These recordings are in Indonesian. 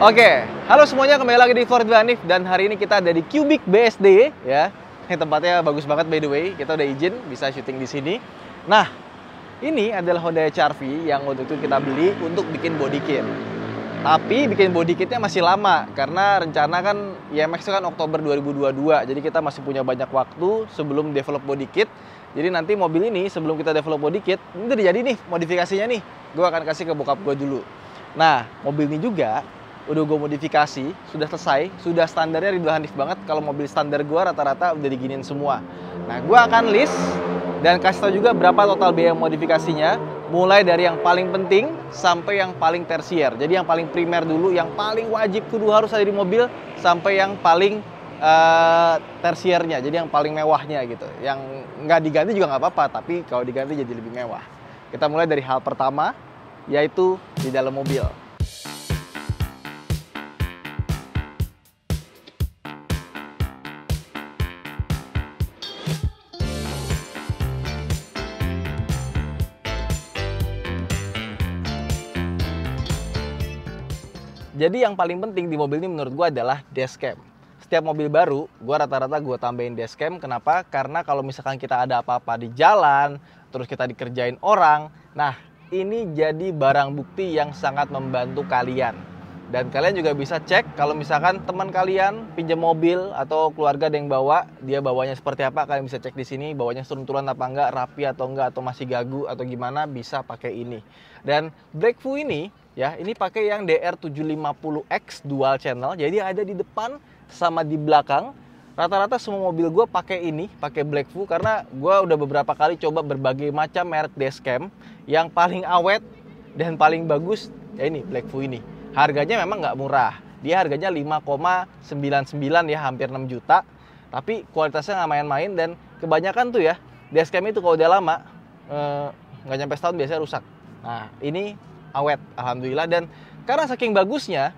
Oke, halo semuanya, kembali lagi di Ford Hanif dan hari ini kita ada di Cubic BSD ya. Ini tempatnya bagus banget by the way. Kita udah izin bisa syuting di sini. Nah, ini adalah Honda HR-V yang waktu itu kita beli untuk bikin body kit. Tapi bikin body kitnya masih lama karena rencana kan IMX itu kan Oktober 2022. Jadi kita masih punya banyak waktu sebelum develop body kit. Jadi nanti mobil ini sebelum kita develop body kit, ini udah jadi nih modifikasinya nih. Gue akan kasih ke bokap gue dulu. Nah, mobil ini juga udah gue modifikasi, sudah selesai, sudah standarnya Ridwan Hanif banget. Kalau mobil standar gue rata-rata udah diginiin semua. Nah, gue akan list dan kasih tau juga berapa total biaya modifikasinya, mulai dari yang paling penting sampai yang paling tersier. Jadi yang paling primer dulu, yang paling wajib kudu harus ada di mobil, sampai yang paling tersiernya, jadi yang paling mewahnya gitu. Yang nggak diganti juga nggak apa-apa, tapi kalau diganti jadi lebih mewah. Kita mulai dari hal pertama, yaitu di dalam mobil. Jadi yang paling penting di mobil ini menurut gue adalah dashcam. Setiap mobil baru, gue rata-rata gue tambahin dashcam. Kenapa? Karena kalau misalkan kita ada apa-apa di jalan, terus kita dikerjain orang, nah ini jadi barang bukti yang sangat membantu kalian. Dan kalian juga bisa cek kalau misalkan teman kalian pinjam mobil atau keluarga ada yang bawa, dia bawanya seperti apa, kalian bisa cek di sini, bawanya turun-turun apa enggak, rapi atau enggak, atau masih gagu atau gimana, bisa pakai ini. Dan BlackView ini, ya, ini pakai yang DR750X dual channel, jadi ada di depan sama di belakang. Rata-rata semua mobil gue pakai ini, pakai BlackView, karena gue udah beberapa kali coba berbagai macam merek dashcam. Yang paling awet dan paling bagus ya ini BlackView ini. Harganya memang nggak murah, dia harganya 5,99 ya, hampir 6 juta. Tapi kualitasnya nggak main-main, dan kebanyakan tuh ya dashcam itu kalau udah lama nggak nyampe setahun biasanya rusak. Nah ini awet alhamdulillah, dan karena saking bagusnya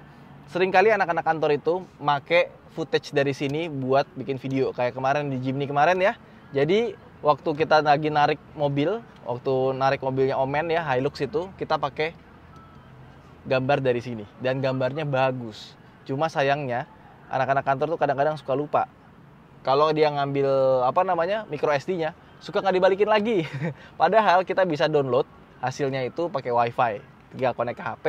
seringkali anak-anak kantor itu make footage dari sini buat bikin video kayak kemarin di Jimny kemarin ya. Jadi waktu kita lagi narik mobil, waktu narik mobilnya Omen ya, Hilux itu, kita pakai gambar dari sini dan gambarnya bagus. Cuma sayangnya anak-anak kantor tuh kadang-kadang suka lupa. Kalau dia ngambil micro SD-nya, suka nggak dibalikin lagi. Padahal kita bisa download hasilnya itu pakai WiFi. Tinggal connect ke HP,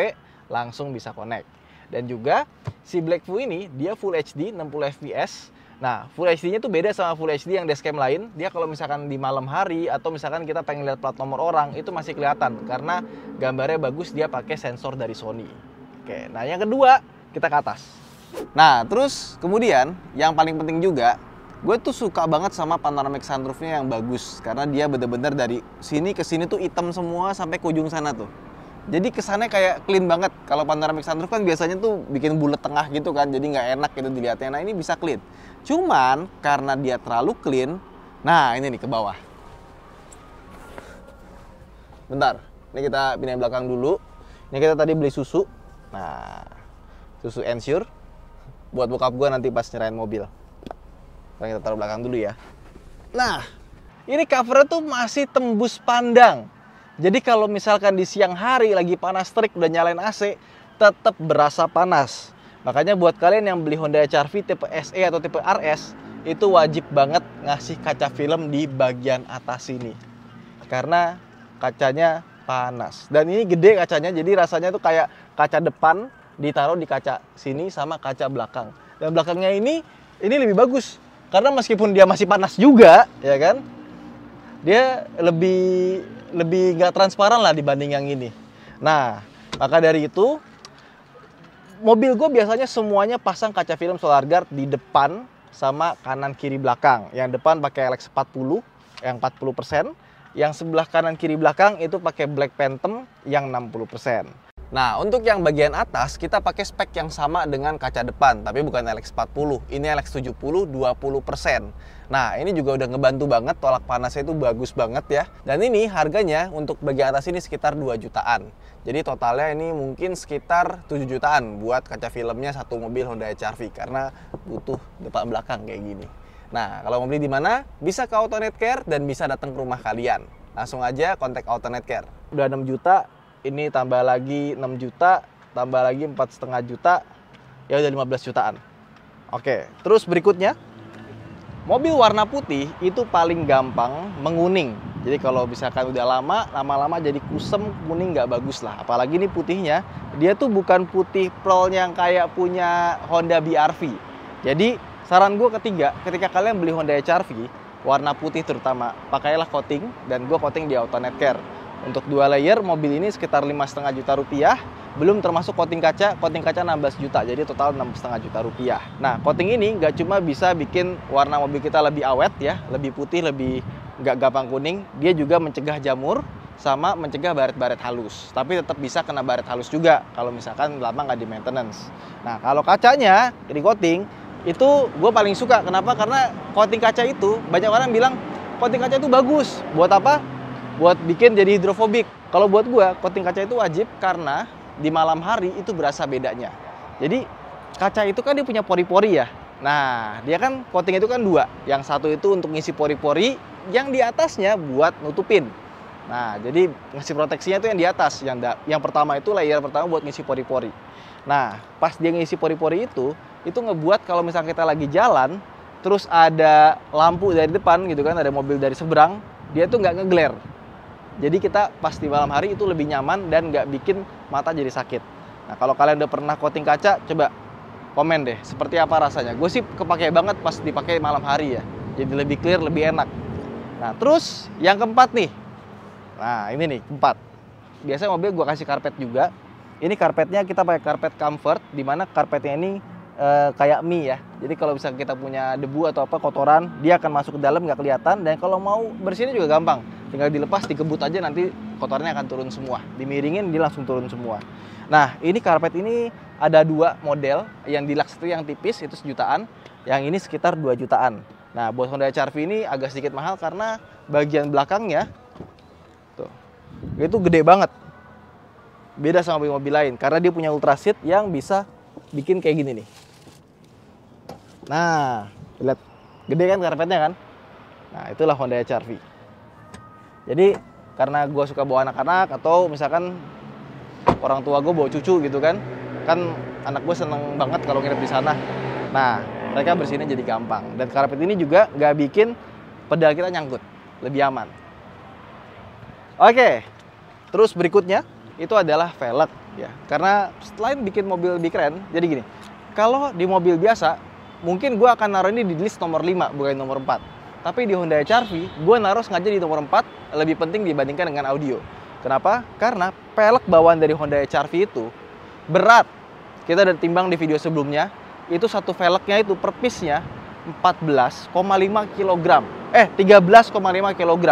langsung bisa connect. Dan juga si BlackView ini dia Full HD 60 fps. Nah, Full HD-nya tuh beda sama Full HD yang dashcam lain. Dia kalau misalkan di malam hari atau misalkan kita pengen lihat plat nomor orang, itu masih kelihatan karena gambarnya bagus, dia pakai sensor dari Sony. Oke, nah yang kedua, kita ke atas. Nah, terus kemudian yang paling penting juga, gue tuh suka banget sama panoramic sunroofnya yang bagus karena dia bener-bener dari sini ke sini tuh hitam semua sampai ke ujung sana tuh. Jadi kesannya kayak clean banget. Kalau panoramic sunroof kan biasanya tuh bikin bulat tengah gitu kan, jadi nggak enak gitu dilihatnya. Nah ini bisa clean. Cuman karena dia terlalu clean, nah ini nih ke bawah. Bentar, ini kita pindahin belakang dulu. Ini kita tadi beli susu. Nah, susu Ensure buat bokap gue nanti pas nyerahin mobil. Kita taruh belakang dulu ya. Nah, ini covernya tuh masih tembus pandang. Jadi kalau misalkan di siang hari lagi panas terik udah nyalain AC, tetap berasa panas. Makanya buat kalian yang beli Honda HR-V tipe SE atau tipe RS, itu wajib banget ngasih kaca film di bagian atas sini. Karena kacanya panas. Dan ini gede kacanya, jadi rasanya tuh kayak kaca depan ditaruh di kaca sini sama kaca belakang. Dan belakangnya ini lebih bagus. Karena meskipun dia masih panas juga, ya kan? Dia lebih nggak transparan lah dibanding yang ini. Nah, maka dari itu mobil gue biasanya semuanya pasang kaca film Solar Guard di depan sama kanan kiri belakang. Yang depan pakai LX40 yang 40%, yang sebelah kanan kiri belakang itu pakai Black Phantom yang 60%. Nah, untuk yang bagian atas kita pakai spek yang sama dengan kaca depan, tapi bukan LX40, ini LX70 20%. Nah, ini juga udah ngebantu banget, tolak panasnya itu bagus banget ya. Dan ini harganya untuk bagian atas ini sekitar 2 jutaan. Jadi totalnya ini mungkin sekitar 7 jutaan buat kaca filmnya satu mobil Honda HR-V karena butuh depan belakang kayak gini. Nah, kalau mau beli di mana? Bisa ke Autonet Care dan bisa datang ke rumah kalian. Langsung aja kontak Autonet Care. Udah 6 juta, ini tambah lagi 6 juta, tambah lagi 4,5 juta, ya udah 15 jutaan. Oke, terus berikutnya, mobil warna putih itu paling gampang menguning. Jadi kalau misalkan udah lama-lama jadi kusem, kuning nggak bagus lah. Apalagi ini putihnya, dia tuh bukan putih pearl yang kayak punya Honda BR-V. Jadi saran gue ketika kalian beli Honda HR-V, warna putih terutama, pakailah coating, dan gue coating di Autonet Care. Untuk 2 layer, mobil ini sekitar 5,5 juta rupiah. Belum termasuk coating kaca 16 juta, jadi total 6,5 juta rupiah. Nah, coating ini nggak cuma bisa bikin warna mobil kita lebih awet ya, lebih putih, lebih nggak gampang kuning, dia juga mencegah jamur, sama mencegah baret-baret halus. Tapi tetap bisa kena baret halus juga, kalau misalkan lama nggak di maintenance. Nah, kalau kacanya di coating, itu gue paling suka. Kenapa? Karena coating kaca itu, banyak orang bilang, coating kaca itu bagus. Buat apa? Buat bikin jadi hidrofobik. Kalau buat gue, coating kaca itu wajib karena di malam hari itu berasa bedanya. Jadi kaca itu kan dia punya pori-pori ya. Nah, dia kan coating itu kan 2. Yang satu itu untuk ngisi pori-pori, yang di atasnya buat nutupin. Nah, jadi ngasih proteksinya itu yang di atas. Yang pertama itu layer pertama buat ngisi pori-pori. Nah, pas dia ngisi pori-pori itu ngebuat kalau misalnya kita lagi jalan, terus ada lampu dari depan gitu kan, ada mobil dari seberang, dia tuh nggak ngeglare. Jadi kita pas di malam hari itu lebih nyaman dan nggak bikin mata jadi sakit. Nah, kalau kalian udah pernah coating kaca, coba komen deh seperti apa rasanya. Gue sih kepake banget pas dipakai malam hari ya. Jadi lebih clear, lebih enak. Nah, terus yang keempat nih. Nah, ini nih, keempat. Biasanya mobil gue kasih karpet juga. Ini karpetnya kita pakai karpet comfort, dimana karpetnya ini kayak mie ya. Jadi kalau misalnya kita punya debu atau apa kotoran, dia akan masuk ke dalam nggak kelihatan. Dan kalau mau bersihin juga gampang. Tinggal dilepas, dikebut aja, nanti kotornya akan turun semua. Dimiringin, dia langsung turun semua. Nah, ini karpet ini ada 2 model. Yang deluxe itu yang tipis, itu sejutaan. Yang ini sekitar 2 jutaan. Nah, buat Honda HR-V ini agak sedikit mahal karena bagian belakangnya tuh, itu gede banget. Beda sama mobil-mobil lain. Karena dia punya ultra seat yang bisa bikin kayak gini nih. Nah, lihat. Gede kan karpetnya kan? Nah, itulah Honda HR-V. Jadi karena gue suka bawa anak-anak atau misalkan orang tua gue bawa cucu gitu kan anak gue seneng banget kalau nginep di sana. Nah, mereka bersihinnya jadi gampang. Dan karpet ini juga nggak bikin pedal kita nyangkut, lebih aman. Oke, terus berikutnya itu adalah velg ya. Karena selain bikin mobil lebih keren, jadi gini, kalau di mobil biasa mungkin gue akan naruh ini di list nomor 5 bukan nomor 4. Tapi di Honda HR-V, gue naruh sengaja di nomor 4, lebih penting dibandingkan dengan audio. Kenapa? Karena pelek bawaan dari Honda HR-V itu berat. Kita udah timbang di video sebelumnya, itu satu velgnya itu per piece-nya 14,5 kg. 13,5 kg.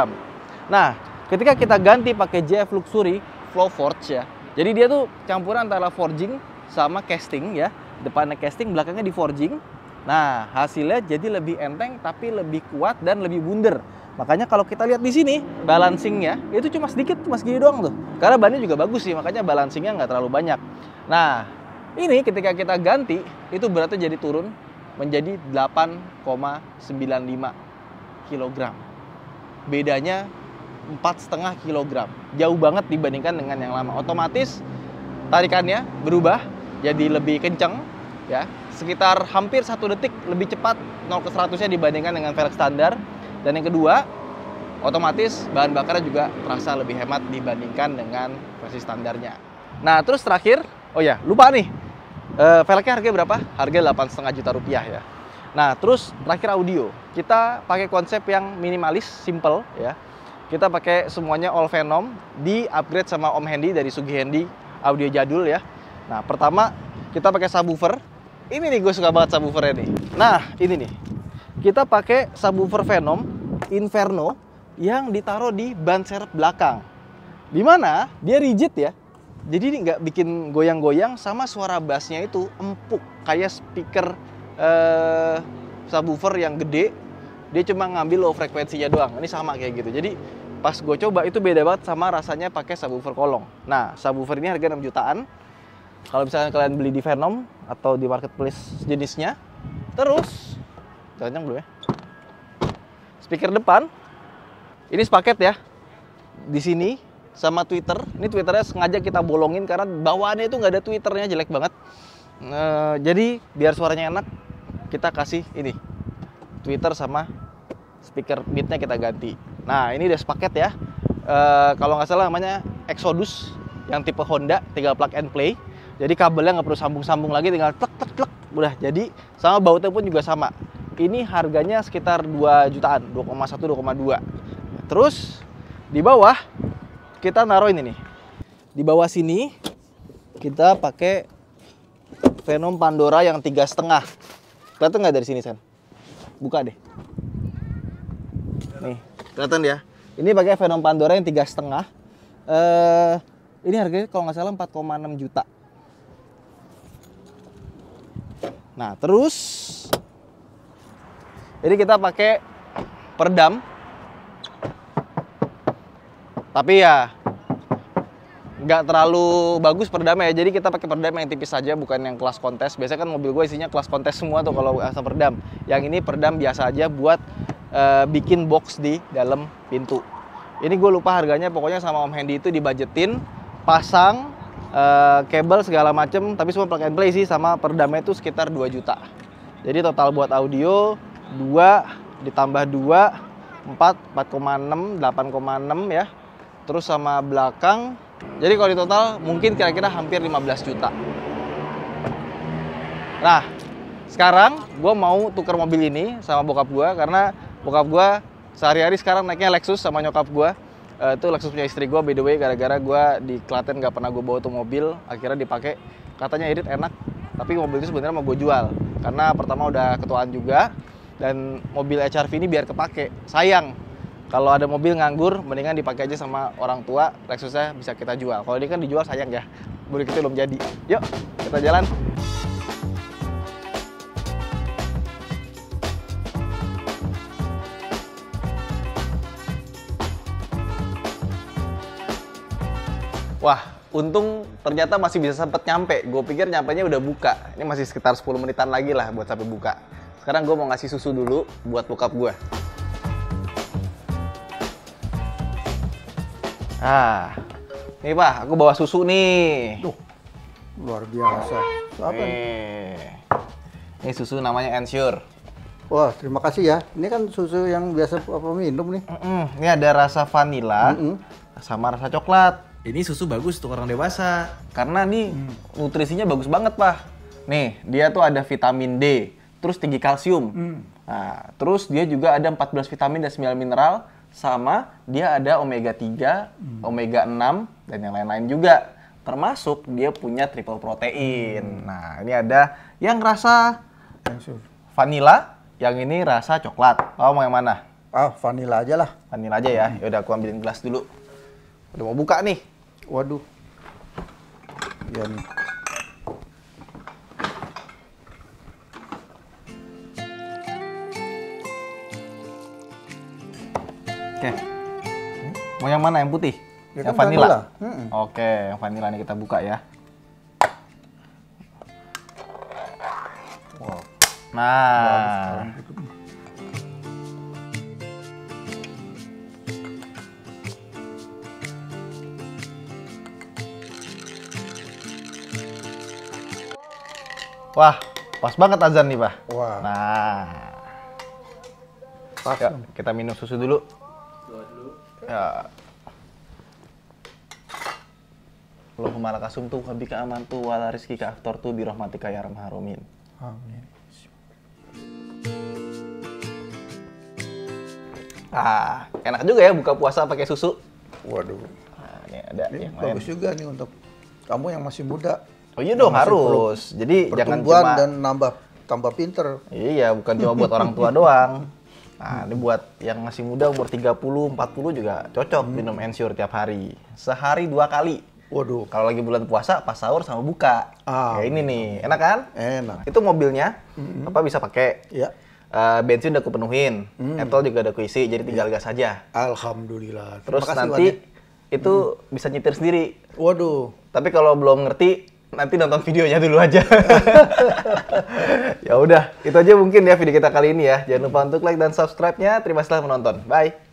Nah, ketika kita ganti pakai JF Luxury Flow Forge ya. Jadi dia tuh campuran antara forging sama casting ya. Depannya casting, belakangnya di forging. Nah, hasilnya jadi lebih enteng tapi lebih kuat dan lebih bunder. Makanya kalau kita lihat di sini, balancingnya itu cuma sedikit, cuma segini doang tuh. Karena bannya juga bagus sih, makanya balancingnya nggak terlalu banyak. Nah, ini ketika kita ganti, itu beratnya jadi turun menjadi 8,95 kg. Bedanya 4,5 kg. Jauh banget dibandingkan dengan yang lama. Otomatis tarikannya berubah jadi lebih kencang ya. Sekitar hampir 1 detik lebih cepat 0 ke 100-nya dibandingkan dengan velg standar. Dan yang kedua, otomatis bahan bakarnya juga terasa lebih hemat dibandingkan dengan versi standarnya. Nah, terus terakhir, oh ya, lupa nih. Velgnya harga berapa? Harga 8,5 juta rupiah ya. Nah, terus terakhir audio. Kita pakai konsep yang minimalis, simple ya. Kita pakai semuanya all Venom, di-upgrade sama Om Hendy dari Sugi Hendy, audio jadul ya. Nah, pertama kita pakai subwoofer. Ini nih gue suka banget subwoofernya nih. Nah, ini nih. Kita pakai subwoofer Venom Inferno yang ditaruh di ban serep belakang. Dimana dia rigid ya. Jadi ini nggak bikin goyang-goyang, sama suara bassnya itu empuk. Kayak speaker subwoofer yang gede. Dia cuma ngambil low frekuensinya doang. Ini sama kayak gitu. Jadi pas gue coba itu beda banget sama rasanya pakai subwoofer kolong. Nah, subwoofer ini harga 6 jutaan. Kalau misalnya kalian beli di Venom atau di marketplace jenisnya. Terus jangan dulu ya. Speaker depan ini sepaket ya. Di sini sama tweeter. Ini twitternya sengaja kita bolongin karena bawaannya itu nggak ada twitternya, jelek banget. Jadi biar suaranya enak, kita kasih ini tweeter sama speaker beatnya kita ganti. Nah ini udah sepaket ya. Kalau nggak salah namanya Exodus yang tipe Honda, tinggal plug and play. Jadi kabelnya nggak perlu sambung-sambung lagi, tinggal tek tek tek, udah jadi. Sama bautnya pun juga sama. Ini harganya sekitar 2 jutaan, 2,1, 2,2. Terus di bawah kita naruh ini nih. Di bawah sini kita pakai Venom Pandora yang 3,5. Kelihatan nggak dari sini, Sen? Buka deh. Nih, kelihatan ya. Ini pakai Venom Pandora yang 3,5. Ini harganya kalau nggak salah 4,6 juta. Nah, terus ini kita pakai peredam. Tapi ya nggak terlalu bagus peredamnya ya. Jadi kita pakai peredam yang tipis saja, bukan yang kelas kontes. Biasanya kan mobil gue isinya kelas kontes semua tuh kalau asal peredam. Yang ini peredam biasa aja buat bikin box di dalam pintu. Ini gue lupa harganya, pokoknya sama Om Hendy itu dibajetin, pasang kabel segala macem, tapi semua plug and play sih, sama peredamnya itu sekitar 2 juta. Jadi total buat audio 2 ditambah 2 4,6, 8,6 ya. Terus sama belakang, jadi kalau di total mungkin kira-kira hampir 15 juta. Nah, sekarang gue mau tuker mobil ini sama bokap gue, karena bokap gue sehari-hari sekarang naiknya Lexus sama nyokap gue. Itu Lexus punya istri gue, by the way, gara-gara gue di Klaten gak pernah gue bawa tuh mobil, akhirnya dipakai. Katanya irit enak, tapi mobil itu sebenarnya mau gue jual, karena pertama udah ketuaan juga, dan mobil HR-V ini biar kepake. Sayang, kalau ada mobil nganggur, mendingan dipakai aja sama orang tua, Lexusnya bisa kita jual. Kalau ini kan dijual sayang ya, mobil kita belum jadi. Yuk, kita jalan. Wah, untung ternyata masih bisa sempet nyampe. Gue pikir nyampenya udah buka. Ini masih sekitar 10 menitan lagi lah buat sampai buka. Sekarang gue mau ngasih susu dulu buat bokap gue. Nih Pak, aku bawa susu nih. Luar biasa. Apa nih? Ini susu namanya Ensure. Wah, terima kasih ya. Ini kan susu yang biasa apa minum nih. Ini ada rasa vanila sama rasa coklat. Ini susu bagus untuk orang dewasa karena nih nutrisinya bagus banget, Pak. Nih, dia tuh ada vitamin D, terus tinggi kalsium. Nah, terus dia juga ada 14 vitamin dan 9 mineral, sama dia ada omega 3, omega 6 dan yang lain-lain juga. Termasuk dia punya triple protein. Nah, ini ada yang rasa vanila, yang ini rasa coklat. Mau yang mana? Vanila aja lah. Vanila aja ya. Yaudah, aku ambilin gelas dulu. Udah mau buka nih. Waduh. Ya nih. Oke. Mau yang mana? Yang putih? Ya yang kan vanila? Oke, yang vanila ini kita buka ya. Wow. Nah. Wah, pas banget azan nih, Pak. Wah. Nah. Pas. Yuk, kita minum susu dulu. Ya. Allahumma lakasum tu habika amantu wala rizkika aftortu birahmatika ya arhamar rahimin. Amin. Enak juga ya buka puasa pakai susu. Waduh. Nah, ini ada Ini yang bagus lain. juga nih untuk kamu yang masih muda. Oh iya dong, harus. Jadi jangan Pertumbuhan cuma dan tambah pinter. Iya, bukan cuma buat orang tua doang. Nah, ini buat yang masih muda umur 30, 40 juga cocok minum Ensure tiap hari. Sehari 2 kali. Waduh. Kalau lagi bulan puasa, pas sahur sama buka. Kayak ini nih, enak kan? Enak. Itu mobilnya, apa bisa pakai. Ya. Bensin udah kupenuhin, etol juga udah kuisi, jadi tinggal gas aja. Alhamdulillah. Terus Terima kasih, nanti Wan, itu bisa nyetir sendiri. Waduh. Tapi kalau belum ngerti, nanti nonton videonya dulu aja. Ya udah, itu aja mungkin ya video kita kali ini ya. Jangan lupa untuk like dan subscribe-nya. Terima kasih telah menonton. Bye.